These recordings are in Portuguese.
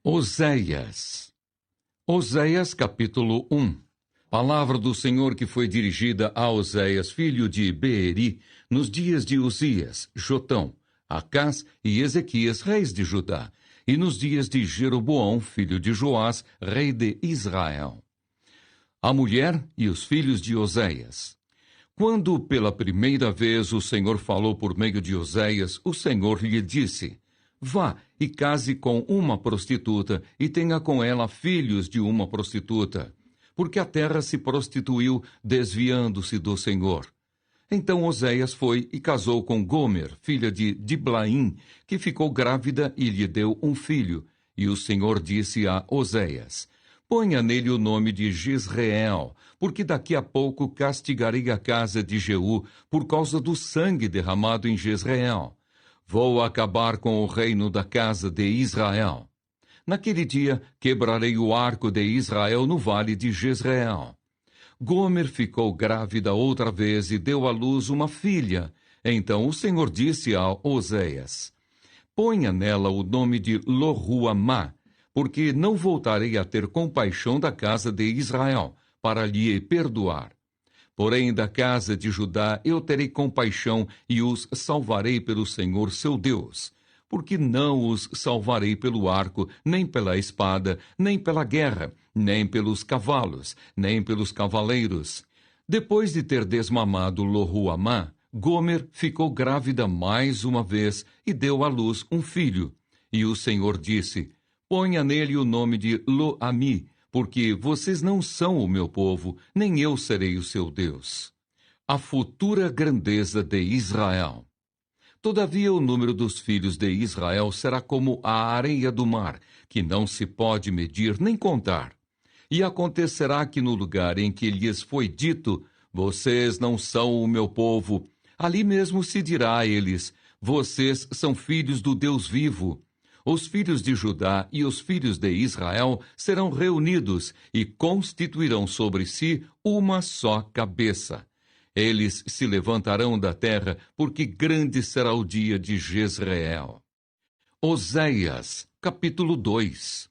Oséias, capítulo 1. Palavra do Senhor que foi dirigida a Oséias, filho de Beeri, nos dias de Uzias, Jotão, Acás e Ezequias, reis de Judá, e nos dias de Jeroboão, filho de Joás, rei de Israel. A mulher e os filhos de Oséias. Quando pela primeira vez o Senhor falou por meio de Oséias, o Senhor lhe disse: Vá e case com uma prostituta e tenha com ela filhos de uma prostituta, porque a terra se prostituiu, desviando-se do Senhor. Então Oséias foi e casou com Gomer, filha de Diblaim, que ficou grávida e lhe deu um filho. E o Senhor disse a Oséias: Ponha nele o nome de Jezreel, porque daqui a pouco castigarei a casa de Jeú por causa do sangue derramado em Jezreel. Vou acabar com o reino da casa de Israel. Naquele dia, quebrarei o arco de Israel no vale de Jezreel. Gomer ficou grávida outra vez e deu à luz uma filha. Então o Senhor disse a Oséias: Ponha nela o nome de Lo-ruamá, porque não voltarei a ter compaixão da casa de Israel, para lhe perdoar. Porém, da casa de Judá eu terei compaixão e os salvarei pelo Senhor seu Deus. Porque não os salvarei pelo arco, nem pela espada, nem pela guerra, nem pelos cavalos, nem pelos cavaleiros. Depois de ter desmamado Lo-ruamá, Gomer ficou grávida mais uma vez e deu à luz um filho. E o Senhor disse: Ponha nele o nome de Lo-ami, porque vocês não são o meu povo, nem eu serei o seu Deus. A futura grandeza de Israel. Todavia o número dos filhos de Israel será como a areia do mar, que não se pode medir nem contar. E acontecerá que no lugar em que lhes foi dito: Vocês não são o meu povo, ali mesmo se dirá a eles: Vocês são filhos do Deus vivo. Os filhos de Judá e os filhos de Israel serão reunidos e constituirão sobre si uma só cabeça. Eles se levantarão da terra, porque grande será o dia de Jezreel. Oséias, capítulo 2.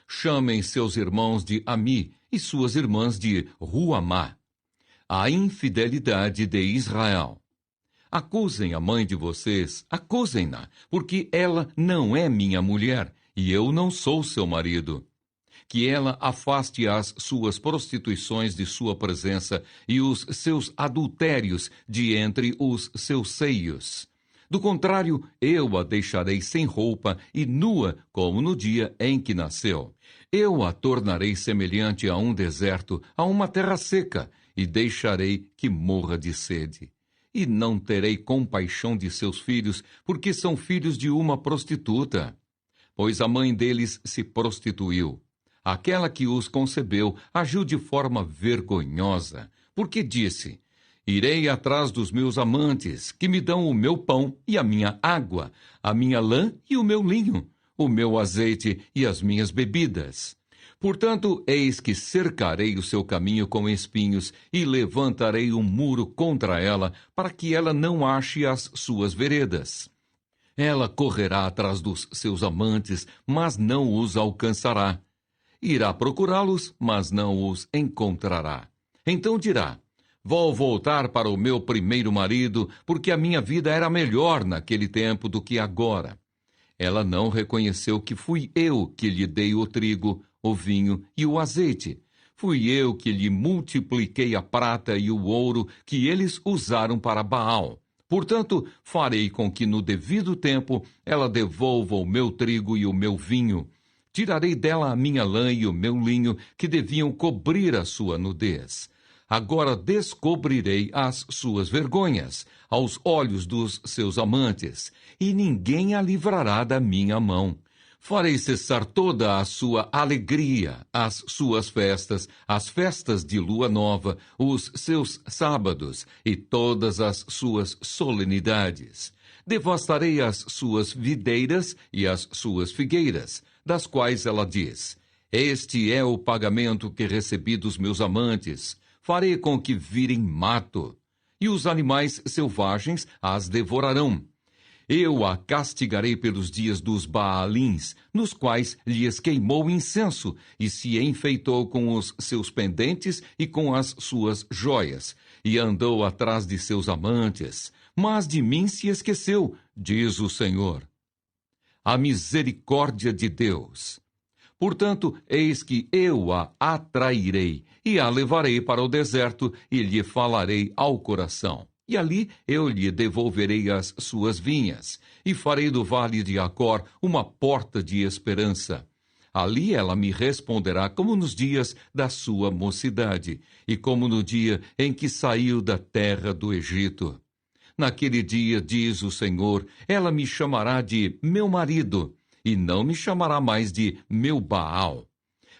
Chamem seus irmãos de Ami e suas irmãs de Ruamá. A infidelidade de Israel. Acusem a mãe de vocês, acusem-na, porque ela não é minha mulher, e eu não sou seu marido. Que ela afaste as suas prostituições de sua presença e os seus adultérios de entre os seus seios. Do contrário, eu a deixarei sem roupa e nua, como no dia em que nasceu. Eu a tornarei semelhante a um deserto, a uma terra seca, e deixarei que morra de sede. E não terei compaixão de seus filhos, porque são filhos de uma prostituta. Pois a mãe deles se prostituiu. Aquela que os concebeu agiu de forma vergonhosa, porque disse: Irei atrás dos meus amantes, que me dão o meu pão e a minha água, a minha lã e o meu linho, o meu azeite e as minhas bebidas. Portanto, eis que cercarei o seu caminho com espinhos e levantarei um muro contra ela, para que ela não ache as suas veredas. Ela correrá atrás dos seus amantes, mas não os alcançará. Irá procurá-los, mas não os encontrará. Então dirá: Vou voltar para o meu primeiro marido, porque a minha vida era melhor naquele tempo do que agora. Ela não reconheceu que fui eu que lhe dei o trigo, o vinho e o azeite. Fui eu que lhe multipliquei a prata e o ouro que eles usaram para Baal. Portanto, farei com que no devido tempo ela devolva o meu trigo e o meu vinho. Tirarei dela a minha lã e o meu linho, que deviam cobrir a sua nudez. Agora descobrirei as suas vergonhas aos olhos dos seus amantes, e ninguém a livrará da minha mão. Farei cessar toda a sua alegria, as suas festas, as festas de lua nova, os seus sábados e todas as suas solenidades. Devastarei as suas videiras e as suas figueiras, das quais ela diz: Este é o pagamento que recebi dos meus amantes. Farei com que virem mato, e os animais selvagens as devorarão. Eu a castigarei pelos dias dos Baalins, nos quais lhes queimou incenso, e se enfeitou com os seus pendentes e com as suas joias, e andou atrás de seus amantes, mas de mim se esqueceu, diz o Senhor. A misericórdia de Deus. Portanto, eis que eu a atrairei, e a levarei para o deserto, e lhe falarei ao coração. E ali eu lhe devolverei as suas vinhas, e farei do vale de Acor uma porta de esperança. Ali ela me responderá como nos dias da sua mocidade, e como no dia em que saiu da terra do Egito. Naquele dia, diz o Senhor, ela me chamará de meu marido, e não me chamará mais de meu Baal.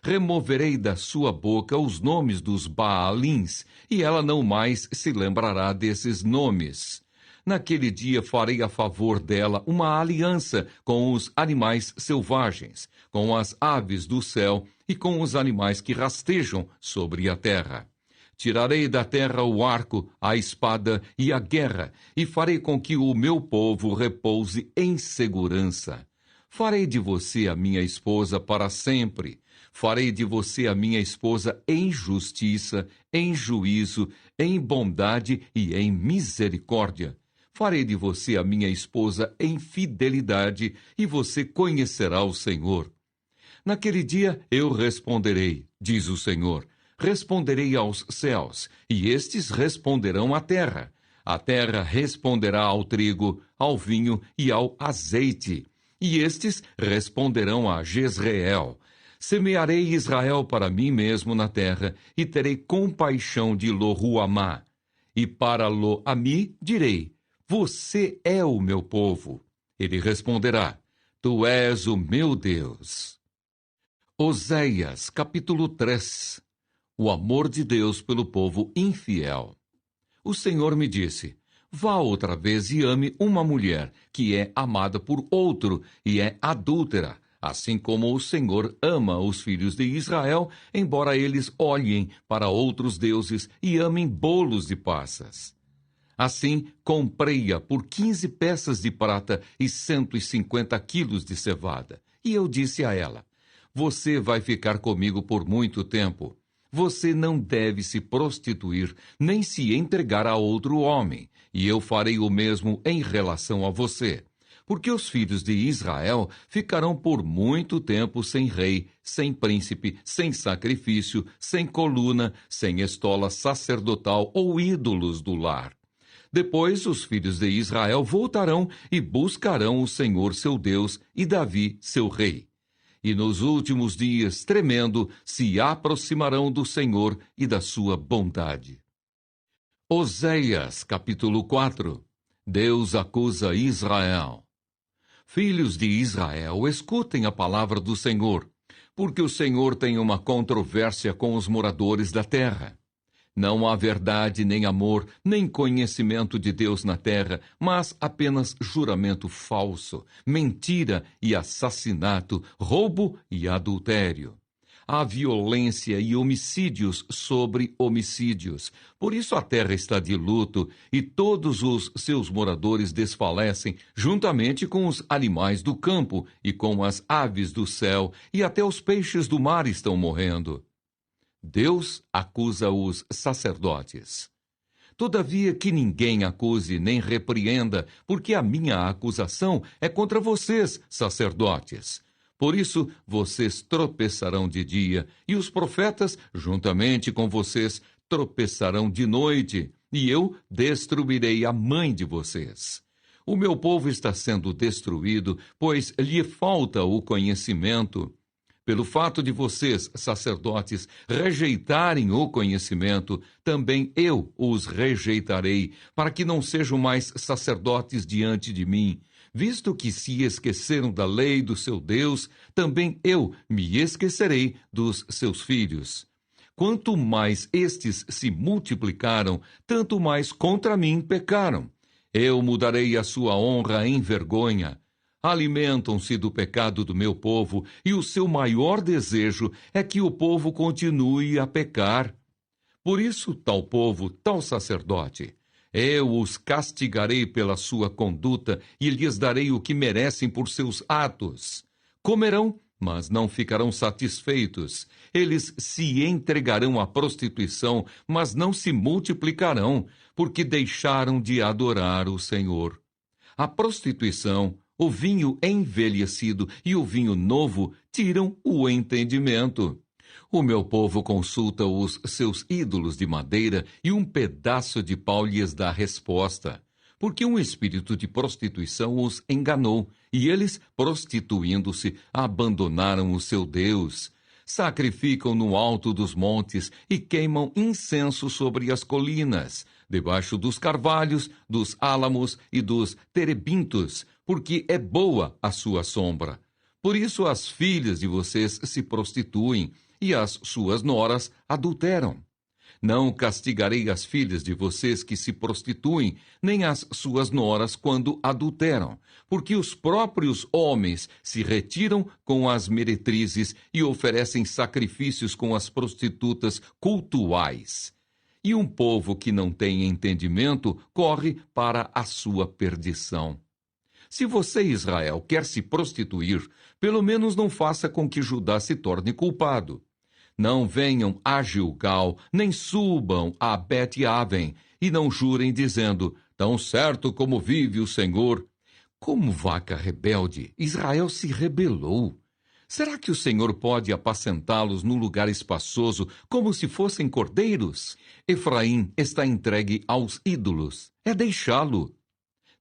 Removerei da sua boca os nomes dos Baalins, e ela não mais se lembrará desses nomes. Naquele dia farei a favor dela uma aliança com os animais selvagens, com as aves do céu e com os animais que rastejam sobre a terra. Tirarei da terra o arco, a espada e a guerra, e farei com que o meu povo repouse em segurança. Farei de você a minha esposa para sempre. Farei de você a minha esposa em justiça, em juízo, em bondade e em misericórdia. Farei de você a minha esposa em fidelidade, e você conhecerá o Senhor. Naquele dia eu responderei, diz o Senhor. Responderei aos céus, e estes responderão à terra. A terra responderá ao trigo, ao vinho e ao azeite. E estes responderão a Jezreel. Semearei Israel para mim mesmo na terra, e terei compaixão de Lo-Ruamá. E para Lo-Ami direi, você é o meu povo. Ele responderá, tu és o meu Deus. Oséias, capítulo 3. O amor de Deus pelo povo infiel. O Senhor me disse, vá outra vez e ame uma mulher que é amada por outro e é adúltera, assim como o Senhor ama os filhos de Israel, embora eles olhem para outros deuses e amem bolos de passas. Assim, comprei-a por 15 peças de prata e 150 quilos de cevada. E eu disse a ela, você vai ficar comigo por muito tempo. Você não deve se prostituir, nem se entregar a outro homem, e eu farei o mesmo em relação a você. Porque os filhos de Israel ficarão por muito tempo sem rei, sem príncipe, sem sacrifício, sem coluna, sem estola sacerdotal ou ídolos do lar. Depois os filhos de Israel voltarão e buscarão o Senhor seu Deus e Davi seu rei. E nos últimos dias, tremendo, se aproximarão do Senhor e da sua bondade. Oséias, capítulo 4. Deus acusa Israel. Filhos de Israel, escutem a palavra do Senhor, porque o Senhor tem uma controvérsia com os moradores da terra. Não há verdade, nem amor, nem conhecimento de Deus na terra, mas apenas juramento falso, mentira e assassinato, roubo e adultério. Há violência e homicídios sobre homicídios. Por isso a terra está de luto e todos os seus moradores desfalecem, juntamente com os animais do campo e com as aves do céu, e até os peixes do mar estão morrendo. Deus acusa os sacerdotes. Todavia que ninguém acuse nem repreenda, porque a minha acusação é contra vocês, sacerdotes. Por isso, vocês tropeçarão de dia, e os profetas, juntamente com vocês, tropeçarão de noite, e eu destruirei a mãe de vocês. O meu povo está sendo destruído, pois lhe falta o conhecimento. Pelo fato de vocês, sacerdotes, rejeitarem o conhecimento, também eu os rejeitarei, para que não sejam mais sacerdotes diante de mim. Visto que se esqueceram da lei do seu Deus, também eu me esquecerei dos seus filhos. Quanto mais estes se multiplicaram, tanto mais contra mim pecaram. Eu mudarei a sua honra em vergonha. Alimentam-se do pecado do meu povo, e o seu maior desejo é que o povo continue a pecar. Por isso, tal povo, tal sacerdote, Eu os castigarei pela sua conduta e lhes darei o que merecem por seus atos. Comerão, mas não ficarão satisfeitos. Eles se entregarão à prostituição, mas não se multiplicarão, porque deixaram de adorar o Senhor. A prostituição, o vinho envelhecido e o vinho novo tiram o entendimento. O meu povo consulta os seus ídolos de madeira e um pedaço de pau lhes dá resposta. Porque um espírito de prostituição os enganou, e eles, prostituindo-se, abandonaram o seu Deus. Sacrificam no alto dos montes e queimam incenso sobre as colinas, debaixo dos carvalhos, dos álamos e dos terebintos, porque é boa a sua sombra. Por isso as filhas de vocês se prostituem, e as suas noras adulteram. Não castigarei as filhas de vocês que se prostituem, nem as suas noras quando adulteram, porque os próprios homens se retiram com as meretrizes e oferecem sacrifícios com as prostitutas cultuais. E um povo que não tem entendimento corre para a sua perdição. Se você, Israel, quer se prostituir, pelo menos não faça com que Judá se torne culpado. Não venham a Gilgal, nem subam a Bet-Aven, e não jurem dizendo, tão certo como vive o Senhor. Como vaca rebelde, Israel se rebelou. Será que o Senhor pode apacentá-los num lugar espaçoso, como se fossem cordeiros? Efraim está entregue aos ídolos. É deixá-lo.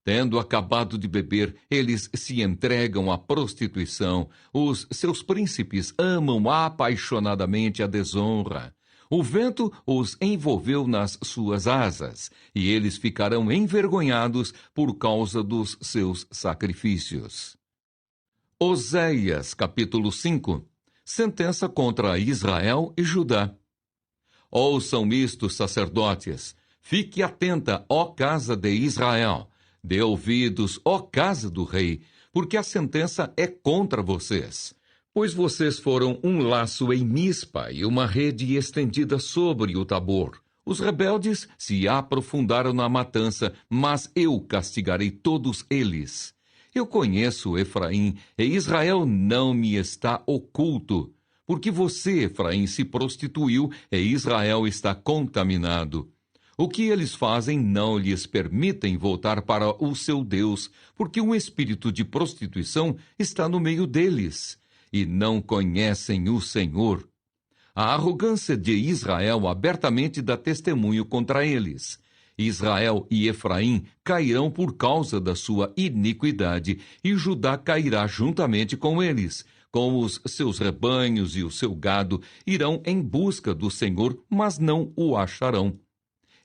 Tendo acabado de beber, eles se entregam à prostituição. Os seus príncipes amam apaixonadamente a desonra. O vento os envolveu nas suas asas, e eles ficarão envergonhados por causa dos seus sacrifícios. Oséias, capítulo 5. Sentença contra Israel e Judá. Ouçam isto, sacerdotes. Fique atenta, ó casa de Israel. Dê ouvidos, ó casa do rei, porque a sentença é contra vocês. Pois vocês foram um laço em Mispa e uma rede estendida sobre o Tabor. Os rebeldes se aprofundaram na matança, mas eu castigarei todos eles. Eu conheço Efraim, e Israel não me está oculto. Porque você, Efraim, se prostituiu, e Israel está contaminado. O que eles fazem não lhes permitem voltar para o seu Deus, porque um espírito de prostituição está no meio deles, e não conhecem o Senhor. A arrogância de Israel abertamente dá testemunho contra eles. Israel e Efraim cairão por causa da sua iniquidade, e Judá cairá juntamente com eles. Com os seus rebanhos e o seu gado irão em busca do Senhor, mas não o acharão.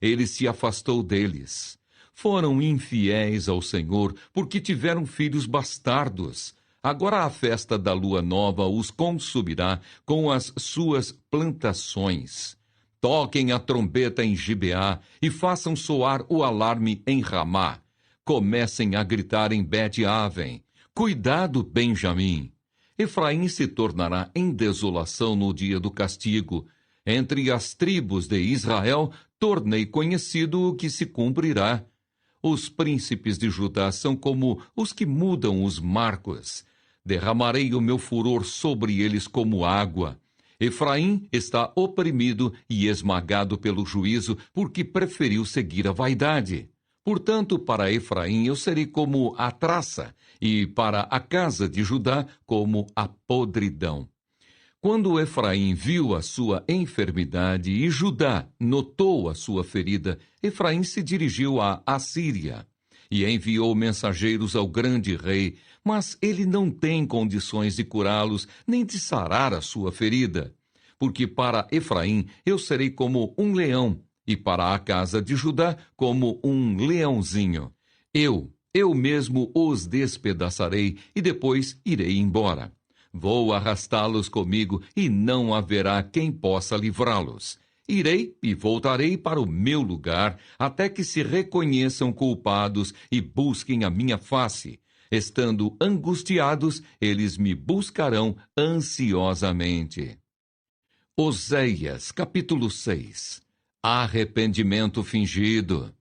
Ele se afastou deles. Foram infiéis ao Senhor, porque tiveram filhos bastardos. Agora a festa da lua nova os consumirá com as suas plantações. Toquem a trombeta em Gibeá e façam soar o alarme em Ramá. Comecem a gritar em Bet-Aven. Cuidado, Benjamim! Efraim se tornará em desolação no dia do castigo. Entre as tribos de Israel, tornei conhecido o que se cumprirá. Os príncipes de Judá são como os que mudam os marcos. Derramarei o meu furor sobre eles como água. Efraim está oprimido e esmagado pelo juízo, porque preferiu seguir a vaidade. Portanto, para Efraim eu serei como a traça, e para a casa de Judá como a podridão. Quando Efraim viu a sua enfermidade e Judá notou a sua ferida, Efraim se dirigiu à Assíria e enviou mensageiros ao grande rei, mas ele não tem condições de curá-los nem de sarar a sua ferida. Porque para Efraim eu serei como um leão, e para a casa de Judá como um leãozinho. Eu mesmo os despedaçarei e depois irei embora. Vou arrastá-los comigo e não haverá quem possa livrá-los. Irei e voltarei para o meu lugar até que se reconheçam culpados e busquem a minha face. Estando angustiados, eles me buscarão ansiosamente. Oséias, capítulo 6. Arrependimento fingido.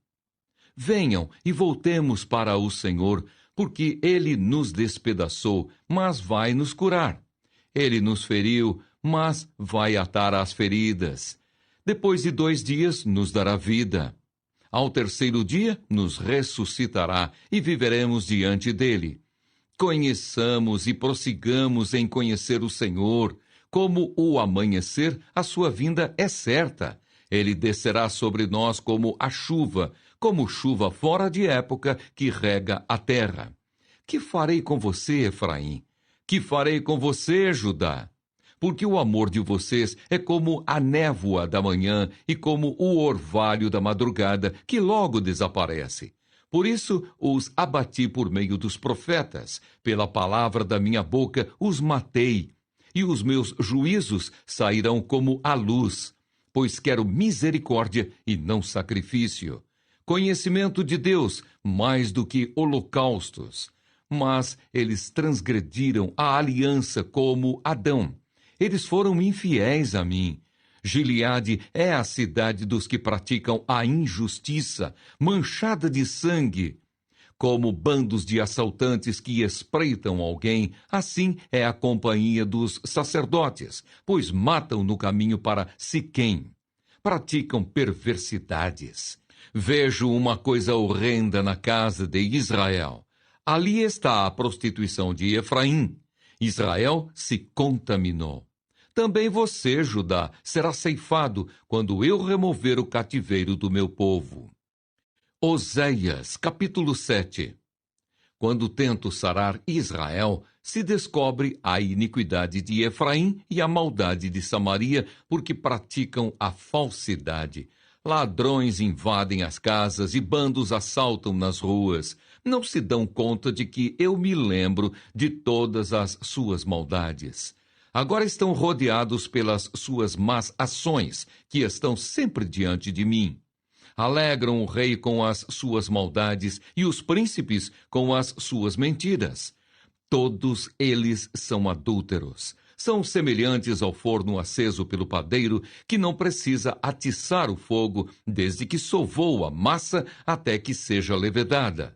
venham e voltemos para o Senhor, porque ele nos despedaçou, mas vai nos curar. Ele nos feriu, mas vai atar as feridas. Depois de 2 dias, nos dará vida. Ao terceiro dia, nos ressuscitará e viveremos diante dele. Conheçamos e prossigamos em conhecer o Senhor. Como o amanhecer, a sua vinda é certa. Ele descerá sobre nós como chuva fora de época que rega a terra. Que farei com você, Efraim? Que farei com você, Judá? Porque o amor de vocês é como a névoa da manhã e como o orvalho da madrugada, que logo desaparece. Por isso os abati por meio dos profetas, pela palavra da minha boca os matei, e os meus juízos sairão como a luz, pois quero misericórdia e não sacrifício, conhecimento de Deus mais do que holocaustos. Mas eles transgrediram a aliança como Adão. Eles foram infiéis a mim. Gileade é a cidade dos que praticam a injustiça, manchada de sangue. Como bandos de assaltantes que espreitam alguém, assim é a companhia dos sacerdotes, pois matam no caminho para Siquém. Praticam perversidades. Vejo uma coisa horrenda na casa de Israel. Ali está a prostituição de Efraim. Israel se contaminou. Também você, Judá, será ceifado quando eu remover o cativeiro do meu povo. Oséias, capítulo 7. Quando tento sarar Israel, se descobre a iniquidade de Efraim e a maldade de Samaria, porque praticam a falsidade. Ladrões invadem as casas e bandos assaltam nas ruas. Não se dão conta de que eu me lembro de todas as suas maldades. Agora estão rodeados pelas suas más ações, que estão sempre diante de mim. Alegram o rei com as suas maldades e os príncipes com as suas mentiras. Todos eles são adúlteros. São semelhantes ao forno aceso pelo padeiro, que não precisa atiçar o fogo desde que sovou a massa até que seja levedada.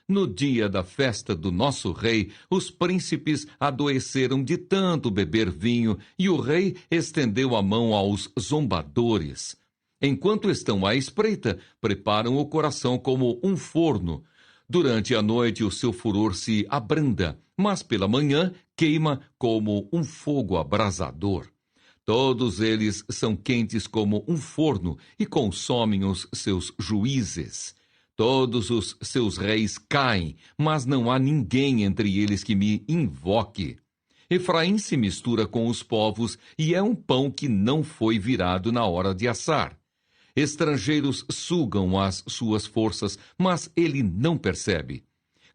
No dia da festa do nosso rei, os príncipes adoeceram de tanto beber vinho, e o rei estendeu a mão aos zombadores. Enquanto estão à espreita, preparam o coração como um forno. Durante a noite o seu furor se abranda, mas pela manhã queima como um fogo abrasador. Todos eles são quentes como um forno e consomem os seus juízes. Todos os seus reis caem, mas não há ninguém entre eles que me invoque. Efraim se mistura com os povos e é um pão que não foi virado na hora de assar. Estrangeiros sugam as suas forças, mas ele não percebe.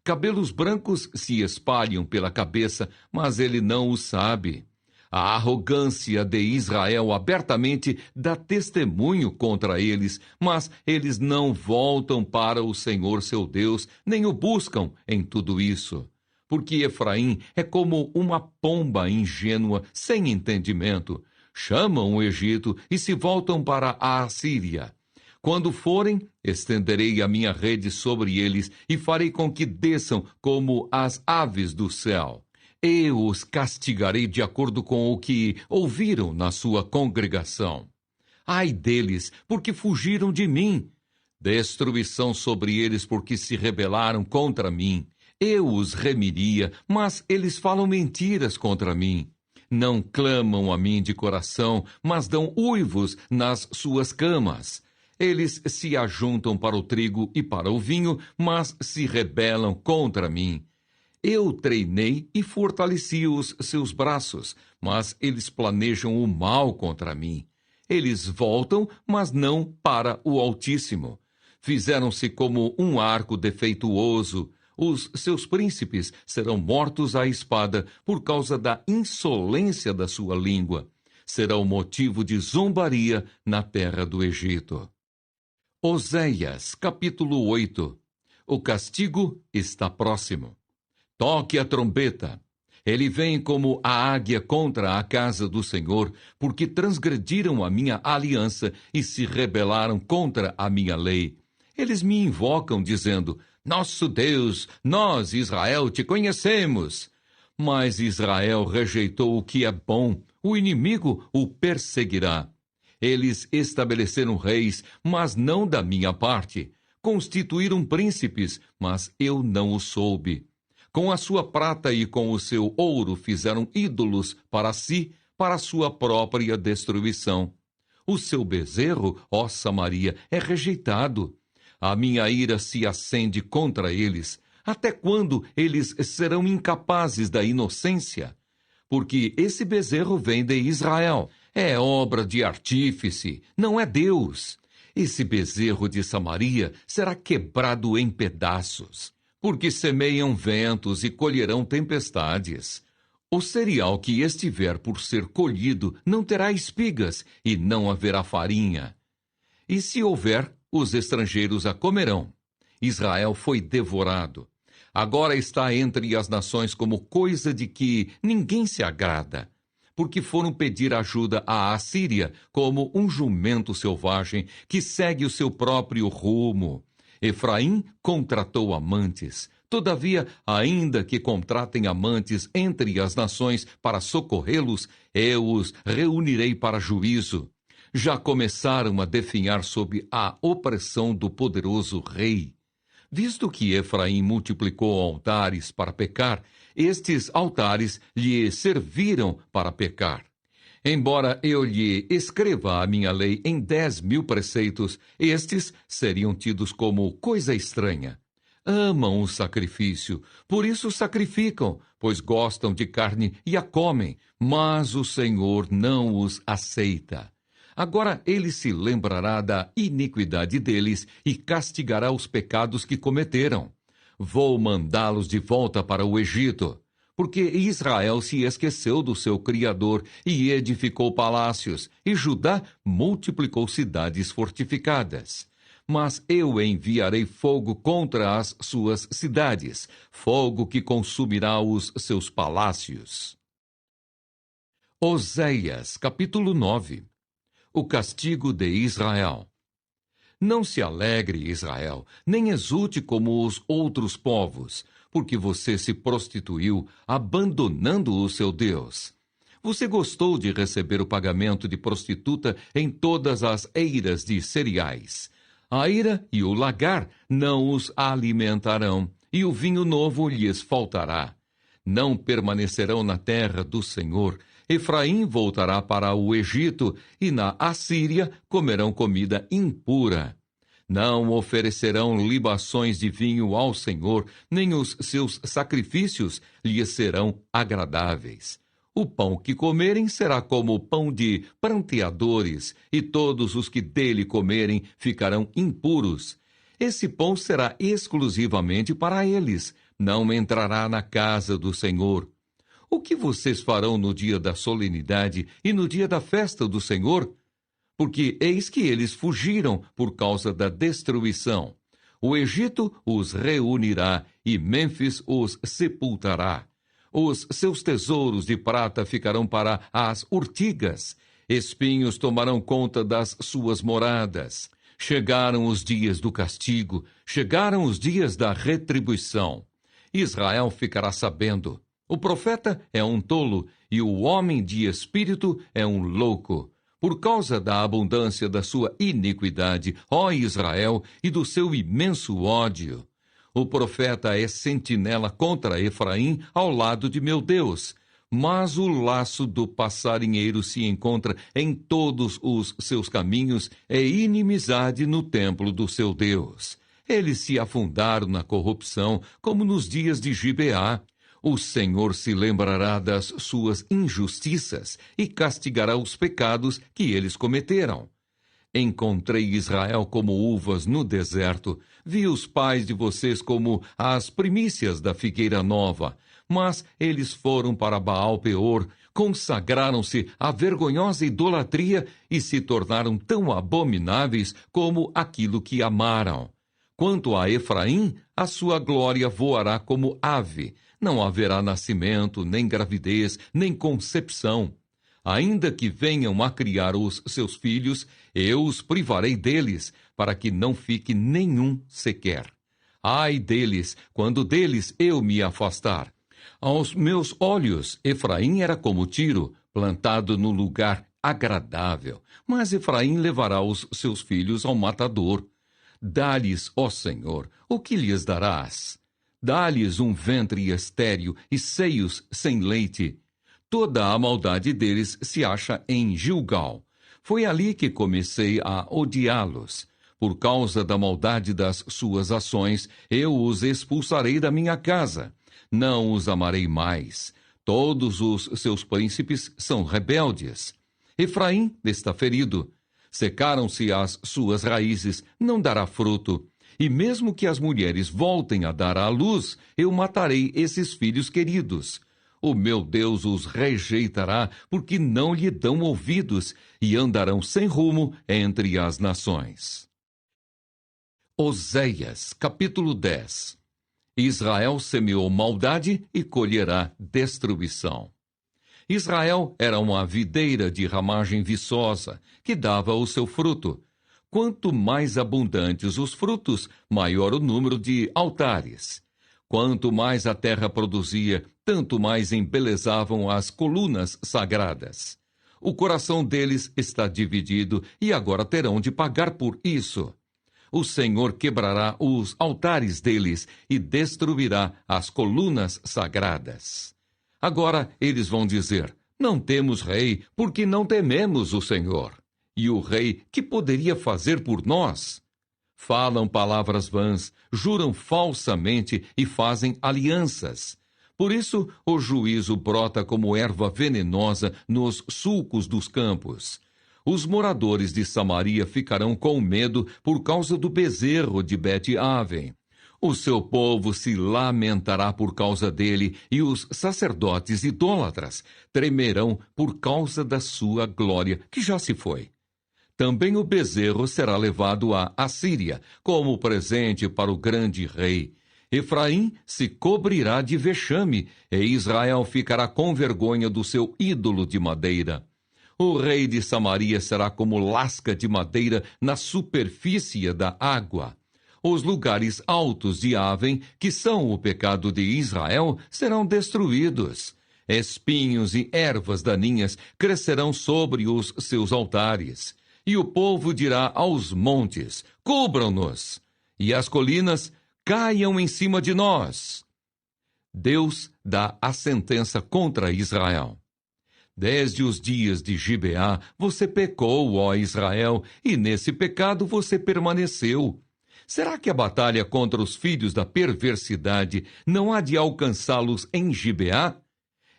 Cabelos brancos se espalham pela cabeça, mas ele não o sabe. A arrogância de Israel abertamente dá testemunho contra eles, mas eles não voltam para o Senhor seu Deus, nem o buscam em tudo isso. Porque Efraim é como uma pomba ingênua, sem entendimento. Chamam o Egito e se voltam para a Assíria. Quando forem, estenderei a minha rede sobre eles e farei com que desçam como as aves do céu. Eu os castigarei de acordo com o que ouviram na sua congregação. Ai deles, porque fugiram de mim. Destruição sobre eles, porque se rebelaram contra mim. Eu os remiria, mas eles falam mentiras contra mim. Não clamam a mim de coração, mas dão uivos nas suas camas. Eles se ajuntam para o trigo e para o vinho, mas se rebelam contra mim. Eu treinei e fortaleci os seus braços, mas eles planejam o mal contra mim. Eles voltam, mas não para o Altíssimo. Fizeram-se como um arco defeituoso. Os seus príncipes serão mortos à espada por causa da insolência da sua língua. Serão motivo de zombaria na terra do Egito. Oséias, capítulo 8. O castigo está próximo. Toque a trombeta. Ele vem como a águia contra a casa do Senhor, porque transgrediram a minha aliança e se rebelaram contra a minha lei. Eles me invocam dizendo: Nosso Deus, nós, Israel, te conhecemos. Mas Israel rejeitou o que é bom, o inimigo o perseguirá. Eles estabeleceram reis, mas não da minha parte. Constituíram príncipes, mas eu não o soube. Com a sua prata e com o seu ouro fizeram ídolos para si, para a sua própria destruição. O seu bezerro, ó Samaria, é rejeitado. A minha ira se acende contra eles. Até quando eles serão incapazes da inocência? Porque esse bezerro vem de Israel. É obra de artífice, não é Deus. Esse bezerro de Samaria será quebrado em pedaços, porque semeiam ventos e colherão tempestades. O cereal que estiver por ser colhido não terá espigas, e não haverá farinha. E se houver, os estrangeiros a comerão. Israel foi devorado. Agora está entre as nações como coisa de que ninguém se agrada, porque foram pedir ajuda à Assíria como um jumento selvagem que segue o seu próprio rumo. Efraim contratou amantes. Todavia, ainda que contratem amantes entre as nações para socorrê-los, eu os reunirei para juízo. Já começaram a definhar sob a opressão do poderoso rei. Visto que Efraim multiplicou altares para pecar, estes altares lhe serviram para pecar. Embora eu lhe escreva a minha lei em 10.000 preceitos, estes seriam tidos como coisa estranha. Amam o sacrifício, por isso sacrificam, pois gostam de carne e a comem, mas o Senhor não os aceita. Agora ele se lembrará da iniquidade deles e castigará os pecados que cometeram. Vou mandá-los de volta para o Egito, porque Israel se esqueceu do seu Criador e edificou palácios, e Judá multiplicou cidades fortificadas. Mas eu enviarei fogo contra as suas cidades, fogo que consumirá os seus palácios. Oséias, capítulo 9. O castigo de Israel. Não se alegre, Israel, nem exulte como os outros povos, porque você se prostituiu, abandonando o seu Deus. Você gostou de receber o pagamento de prostituta em todas as eiras de cereais. A eira e o lagar não os alimentarão, e o vinho novo lhes faltará. Não permanecerão na terra do Senhor. Efraim voltará para o Egito, e na Assíria comerão comida impura. Não oferecerão libações de vinho ao Senhor, nem os seus sacrifícios lhes serão agradáveis. O pão que comerem será como o pão de pranteadores, e todos os que dele comerem ficarão impuros. Esse pão será exclusivamente para eles, não entrará na casa do Senhor. O que vocês farão no dia da solenidade e no dia da festa do Senhor? Porque eis que eles fugiram por causa da destruição. O Egito os reunirá e Mênfis os sepultará. Os seus tesouros de prata ficarão para as urtigas. Espinhos tomarão conta das suas moradas. Chegaram os dias do castigo, chegaram os dias da retribuição. Israel ficará sabendo. O profeta é um tolo e o homem de espírito é um louco. Por causa da abundância da sua iniquidade, ó Israel, e do seu imenso ódio. O profeta é sentinela contra Efraim ao lado de meu Deus. Mas o laço do passarinheiro se encontra em todos os seus caminhos, é inimizade no templo do seu Deus. Eles se afundaram na corrupção, como nos dias de Gibeá. O Senhor se lembrará das suas injustiças e castigará os pecados que eles cometeram. Encontrei Israel como uvas no deserto, vi os pais de vocês como as primícias da figueira nova, mas eles foram para Baal-Peor, consagraram-se à vergonhosa idolatria e se tornaram tão abomináveis como aquilo que amaram. Quanto a Efraim, a sua glória voará como ave. Não haverá nascimento, nem gravidez, nem concepção. Ainda que venham a criar os seus filhos, eu os privarei deles, para que não fique nenhum sequer. Ai deles, quando deles eu me afastar. Aos meus olhos, Efraim era como Tiro, plantado no lugar agradável. Mas Efraim levará os seus filhos ao matador. Dá-lhes, ó Senhor, o que lhes darás? Dá-lhes um ventre estéril e seios sem leite. Toda a maldade deles se acha em Gilgal. Foi ali que comecei a odiá-los. Por causa da maldade das suas ações, eu os expulsarei da minha casa. Não os amarei mais. Todos os seus príncipes são rebeldes. Efraim está ferido. Secaram-se as suas raízes, não dará fruto. E mesmo que as mulheres voltem a dar à luz, eu matarei esses filhos queridos. O meu Deus os rejeitará, porque não lhe dão ouvidos, e andarão sem rumo entre as nações. Oséias, capítulo 10. Israel semeou maldade e colherá destruição. Israel era uma videira de ramagem viçosa, que dava o seu fruto. Quanto mais abundantes os frutos, maior o número de altares. Quanto mais a terra produzia, tanto mais embelezavam as colunas sagradas. O coração deles está dividido e agora terão de pagar por isso. O Senhor quebrará os altares deles e destruirá as colunas sagradas. Agora eles vão dizer: não temos rei, porque não tememos o Senhor. E o rei, que poderia fazer por nós? Falam palavras vãs, juram falsamente e fazem alianças. Por isso, o juízo brota como erva venenosa nos sulcos dos campos. Os moradores de Samaria ficarão com medo por causa do bezerro de Bet-Aven. O seu povo se lamentará por causa dele, e os sacerdotes idólatras tremerão por causa da sua glória, que já se foi. Também o bezerro será levado à Assíria, como presente para o grande rei. Efraim se cobrirá de vexame, e Israel ficará com vergonha do seu ídolo de madeira. O rei de Samaria será como lasca de madeira na superfície da água. Os lugares altos de Aven, que são o pecado de Israel, serão destruídos. Espinhos e ervas daninhas crescerão sobre os seus altares. E o povo dirá aos montes: cubram-nos, e as colinas caiam em cima de nós. Deus dá a sentença contra Israel. Desde os dias de Gibeá, você pecou, ó Israel, e nesse pecado você permaneceu. Será que a batalha contra os filhos da perversidade não há de alcançá-los em Gibeá?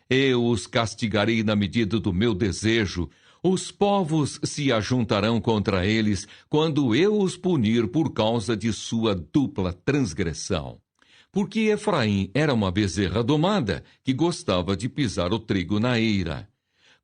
Eu os castigarei na medida do meu desejo. Os povos se ajuntarão contra eles quando eu os punir por causa de sua dupla transgressão. Porque Efraim era uma bezerra domada que gostava de pisar o trigo na eira.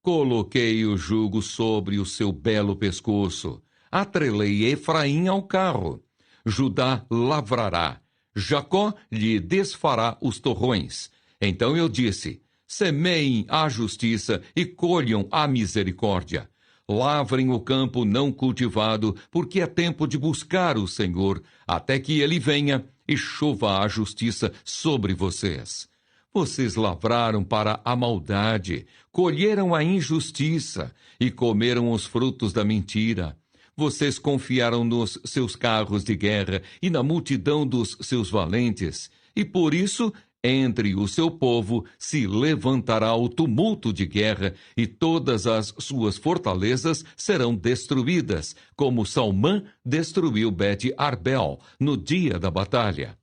Coloquei o jugo sobre o seu belo pescoço. Atrelei Efraim ao carro. Judá lavrará. Jacó lhe desfará os torrões. Então eu disse: semeiem a justiça e colham a misericórdia. Lavrem o campo não cultivado, porque é tempo de buscar o Senhor, até que ele venha e chova a justiça sobre vocês. Vocês lavraram para a maldade, colheram a injustiça e comeram os frutos da mentira. Vocês confiaram nos seus carros de guerra e na multidão dos seus valentes, e por isso, entre o seu povo se levantará o tumulto de guerra, e todas as suas fortalezas serão destruídas, como Salmã destruiu Bet-Arbel no dia da batalha.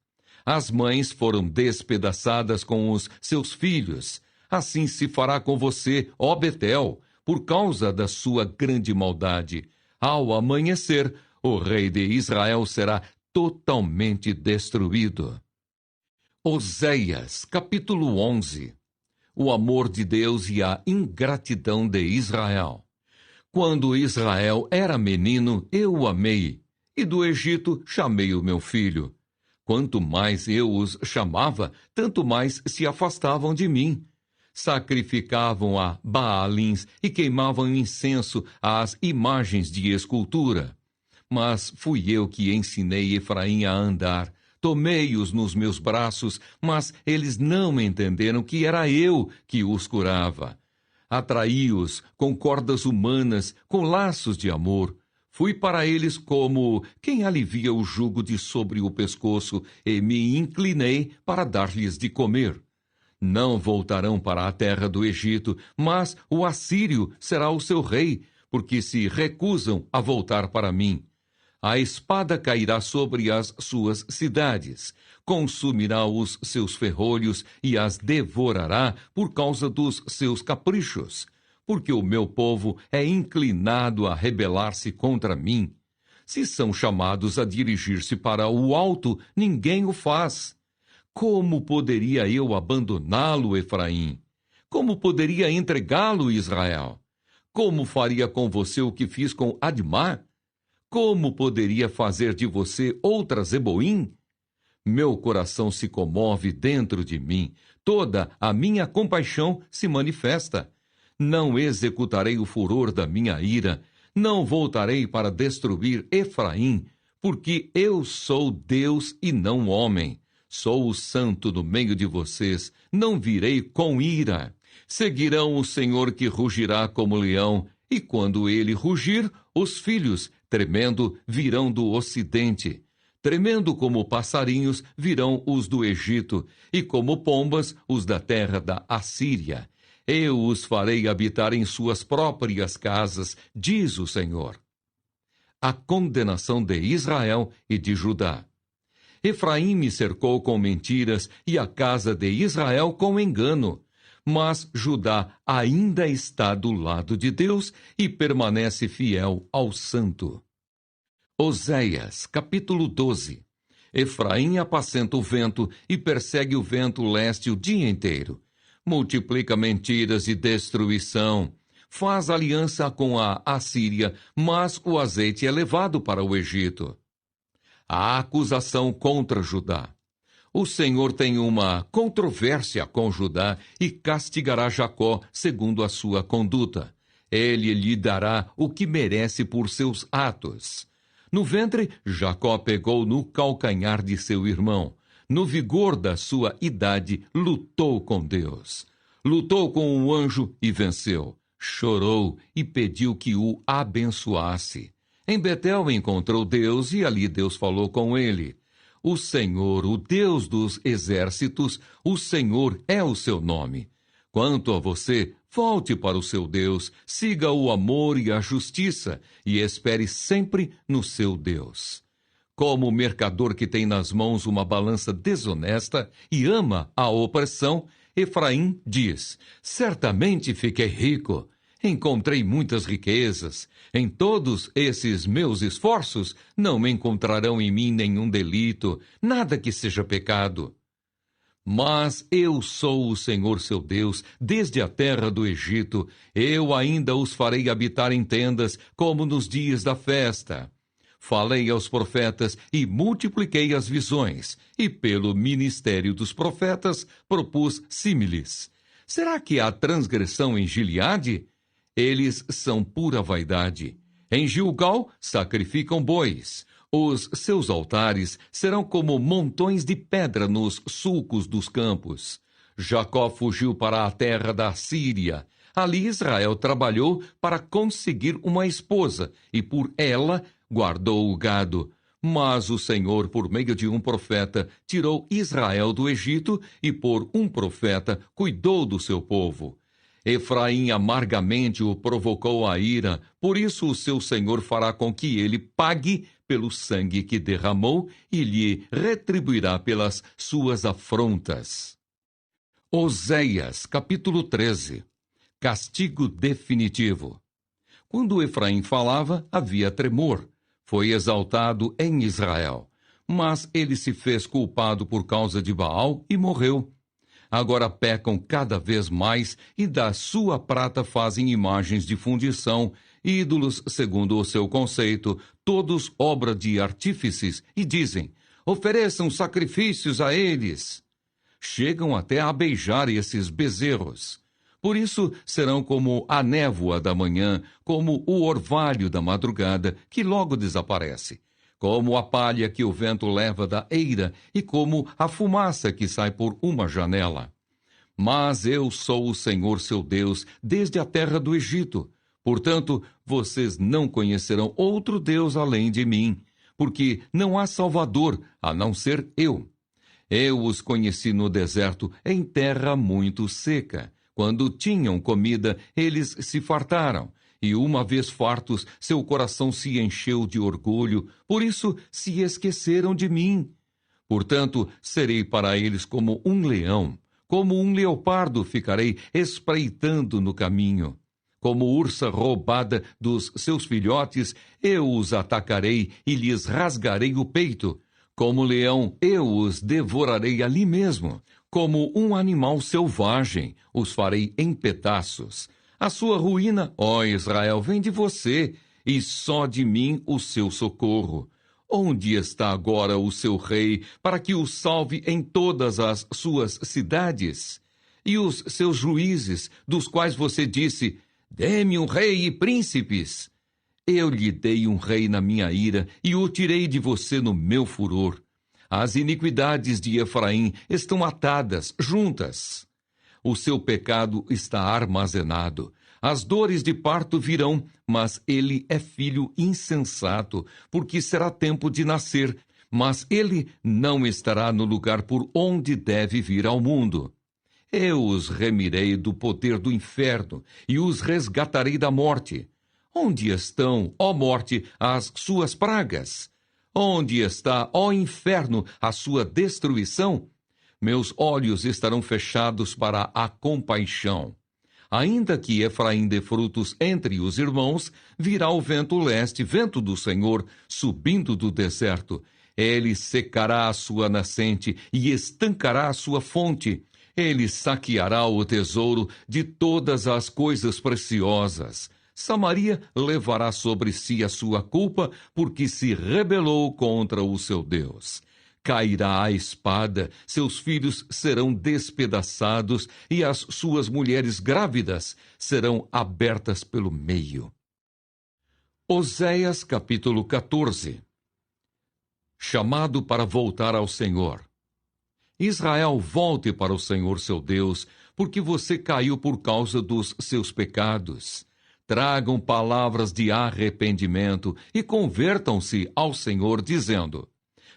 As mães foram despedaçadas com os seus filhos. Assim se fará com você, ó Betel, por causa da sua grande maldade. Ao amanhecer, o rei de Israel será totalmente destruído. Oséias, capítulo 11. O amor de Deus e a ingratidão de Israel. Quando Israel era menino, eu o amei, e do Egito chamei o meu filho. Quanto mais eu os chamava, tanto mais se afastavam de mim. sacrificavam a Baalins e queimavam incenso às imagens de escultura. Mas fui eu que ensinei Efraim a andar. Tomei-os nos meus braços, mas eles não entenderam que era eu que os curava. Atraí-os com cordas humanas, com laços de amor. Fui para eles como quem alivia o jugo de sobre o pescoço e me inclinei para dar-lhes de comer. Não voltarão para a terra do Egito, mas o assírio será o seu rei, porque se recusam a voltar para mim. A espada cairá sobre as suas cidades, consumirá os seus ferrolhos e as devorará por causa dos seus caprichos, porque o meu povo é inclinado a rebelar-se contra mim. Se são chamados a dirigir-se para o alto, ninguém o faz. Como poderia eu abandoná-lo, Efraim? Como poderia entregá-lo, Israel? Como faria com você o que fiz com Admá? Como poderia fazer de você outra Zeboim? Meu coração se comove dentro de mim, toda a minha compaixão se manifesta. Não executarei o furor da minha ira, não voltarei para destruir Efraim, porque eu sou Deus e não homem. Sou o santo no meio de vocês, não virei com ira. Seguirão o Senhor que rugirá como leão, e quando ele rugir, os filhos, tremendo, virão do ocidente. Tremendo como passarinhos, virão os do Egito, e como pombas, os da terra da Assíria. Eu os farei habitar em suas próprias casas, diz o Senhor. A condenação de Israel e de Judá. Efraim me cercou com mentiras e a casa de Israel com engano. Mas Judá ainda está do lado de Deus e permanece fiel ao santo. Oséias, capítulo 12. Efraim apacenta o vento e persegue o vento leste o dia inteiro. Multiplica mentiras e destruição. Faz aliança com a Assíria, mas o azeite é levado para o Egito. A acusação contra Judá. O Senhor tem uma controvérsia com Judá e castigará Jacó segundo a sua conduta. Ele lhe dará o que merece por seus atos. No ventre, Jacó pegou no calcanhar de seu irmão. No vigor da sua idade, lutou com Deus. Lutou com um anjo e venceu. Chorou e pediu que o abençoasse. Em Betel encontrou Deus e ali Deus falou com ele. O Senhor, o Deus dos exércitos, o Senhor é o seu nome. Quanto a você, volte para o seu Deus, siga o amor e a justiça e espere sempre no seu Deus. Como o mercador que tem nas mãos uma balança desonesta e ama a opressão, Efraim diz: certamente fiquei rico. Encontrei muitas riquezas. Em todos esses meus esforços, não me encontrarão em mim nenhum delito, nada que seja pecado. Mas eu sou o Senhor seu Deus, desde a terra do Egito. Eu ainda os farei habitar em tendas, como nos dias da festa. Falei aos profetas e multipliquei as visões, e pelo ministério dos profetas propus símiles. Será que há transgressão em Gileade? Eles são pura vaidade. Em Gilgal sacrificam bois. Os seus altares serão como montões de pedra nos sulcos dos campos. Jacó fugiu para a terra da Síria. Ali Israel trabalhou para conseguir uma esposa, e por ela guardou o gado. Mas o Senhor, por meio de um profeta, tirou Israel do Egito e por um profeta cuidou do seu povo. Efraim amargamente o provocou à ira, por isso o seu Senhor fará com que ele pague pelo sangue que derramou e lhe retribuirá pelas suas afrontas. Oséias, capítulo 13. Castigo definitivo. Quando Efraim falava, havia tremor. Foi exaltado em Israel. Mas ele se fez culpado por causa de Baal e morreu. Agora pecam cada vez mais e da sua prata fazem imagens de fundição, ídolos segundo o seu conceito, todos obra de artífices, e dizem: ofereçam sacrifícios a eles. Chegam até a beijar esses bezerros. Por isso serão como a névoa da manhã, como o orvalho da madrugada, que logo desaparece, como a palha que o vento leva da eira e como a fumaça que sai por uma janela. Mas eu sou o Senhor seu Deus, desde a terra do Egito. Portanto, vocês não conhecerão outro Deus além de mim, porque não há Salvador a não ser eu. Eu os conheci no deserto, em terra muito seca. Quando tinham comida, eles se fartaram, e uma vez fartos, seu coração se encheu de orgulho, por isso se esqueceram de mim. Portanto, serei para eles como um leão, como um leopardo ficarei espreitando no caminho. Como ursa roubada dos seus filhotes, eu os atacarei e lhes rasgarei o peito. Como leão, eu os devorarei ali mesmo. Como um animal selvagem, os farei em pedaços. A sua ruína, ó Israel, vem de você, e só de mim o seu socorro. Onde está agora o seu rei, para que o salve em todas as suas cidades? E os seus juízes, dos quais você disse, dê-me um rei e príncipes. Eu lhe dei um rei na minha ira, e o tirei de você no meu furor. As iniquidades de Efraim estão atadas, juntas. O seu pecado está armazenado. As dores de parto virão, mas ele é filho insensato, porque será tempo de nascer, mas ele não estará no lugar por onde deve vir ao mundo. Eu os remirei do poder do inferno e os resgatarei da morte. Onde estão, ó morte, as suas pragas? Onde está, ó inferno, a sua destruição? Meus olhos estarão fechados para a compaixão. Ainda que Efraim dê frutos entre os irmãos, virá o vento leste, vento do Senhor, subindo do deserto. Ele secará a sua nascente e estancará a sua fonte. Ele saqueará o tesouro de todas as coisas preciosas. Samaria levará sobre si a sua culpa, porque se rebelou contra o seu Deus. Cairá a espada, seus filhos serão despedaçados, e as suas mulheres grávidas serão abertas pelo meio. Oséias capítulo 14. Chamado para voltar ao Senhor. Israel, volte para o Senhor seu Deus, porque você caiu por causa dos seus pecados. Tragam palavras de arrependimento e convertam-se ao Senhor, dizendo: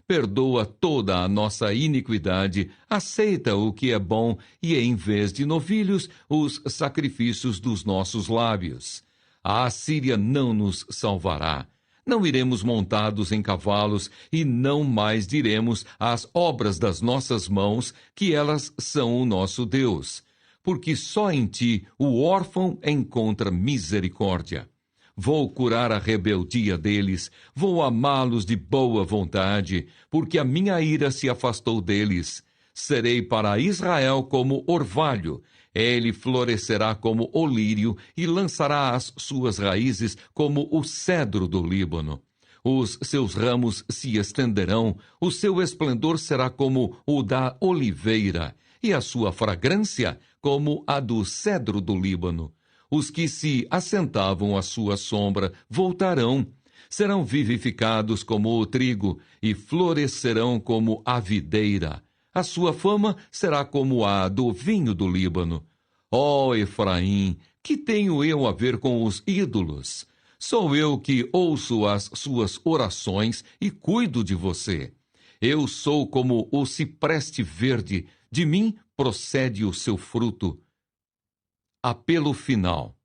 perdoa toda a nossa iniquidade, aceita o que é bom e, em vez de novilhos, os sacrifícios dos nossos lábios. A Assíria não nos salvará. Não iremos montados em cavalos e não mais diremos às obras das nossas mãos que elas são o nosso Deus. Porque só em ti o órfão encontra misericórdia. Vou curar a rebeldia deles, vou amá-los de boa vontade, porque a minha ira se afastou deles. Serei para Israel como orvalho, ele florescerá como o lírio e lançará as suas raízes como o cedro do Líbano. Os seus ramos se estenderão, o seu esplendor será como o da oliveira, e a sua fragrância como a do cedro do Líbano. Os que se assentavam à sua sombra voltarão, serão vivificados como o trigo e florescerão como a videira. A sua fama será como a do vinho do Líbano. Ó Efraim, que tenho eu a ver com os ídolos? Sou eu que ouço as suas orações e cuido de você. Eu sou como o cipreste verde, de mim procede o seu fruto. Apelo final.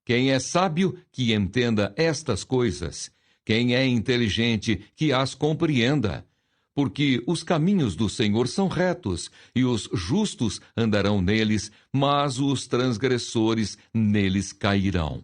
Quem é sábio, que entenda estas coisas. Quem é inteligente, que as compreenda. Porque os caminhos do Senhor são retos, e os justos andarão neles, mas os transgressores neles cairão.